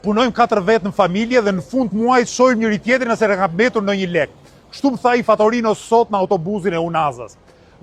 punojmë 4 vetë në familje dhe në fund muajit shohim njëri tjetrin nëse ka mbetur ndonjë lek. Kështu më tha i Fatorino sot në autobusin e Unazës.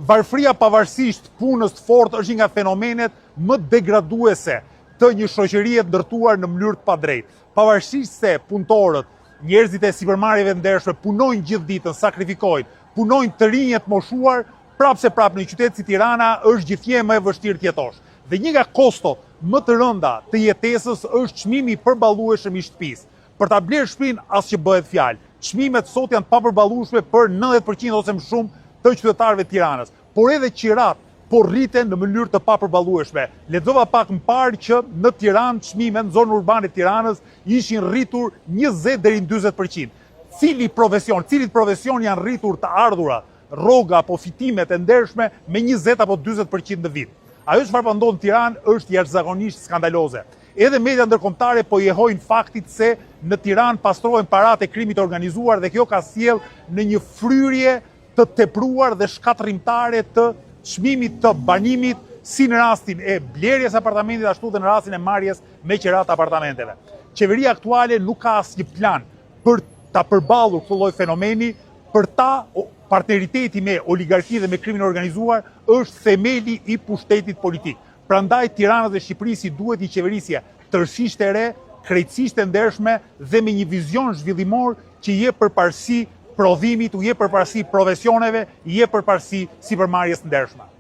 Varfëria pavarësisht punës të fortë është një nga fenomenet më degraduese të një shoqërie ndërtuar në mënyrë të padrejtë. Pavarësisht se punëtorët, njerëzit e sipërmarrjeve ndershme punojnë gjithë ditën, sakrifikojnë, punojnë të rinjët moshuar, prapse në një qytet si Tirana është gjithnjë më e vështirë të jetosh. Dhe një nga kostot më të rënda të jetesës është çmimi i përballueshëm i shtëpisë. Për ta blerë shtëpinë as që bëhet fjalë. Çmimet sot janë të papërballueshme për 90% ose më shumë të qytetarëve të Tiranës, por edhe qirat po rriten në mënyrë të papërballueshme. Lexova pak më parë që në Tiranë çmimet në zonën urbane të Tiranës ishin rritur 20 deri në 40%. Cilit profesion janë rritur të ardhurat, rroga apo fitimet e ndershme me 20 apo 40% në vit. Ajo çfarë po ndodh në Tiranë është jashtëzakonisht skandaloze. Edhe media ndërkombëtare po jehojnë faktit se në Tiranë pastrohen paratë e krimit organizuar dhe kjo ka sjell në një fryrje të tepruar dhe shkatërrimtare të çmimit të banimit, si në rastin e blerjes apartamentit ashtu dhe në rastin e marrjes me qerat të apartamenteve. Qeveria aktuale nuk ka asnjë plan për ta përballur këtë lloj fenomeni, për ta partneriteti me oligarki dhe me krimin organizuar është themeli i pushtetit politik. Prandaj Tiranës dhe Shqipërisë duhet një qeverisje tërësisht e re, krejtësisht e ndershme dhe me një vizion zhvillimor që jep përparësi prodhimit, u jep përparësi profesioneve, i jep përparësi sipërmarrjes ndershme.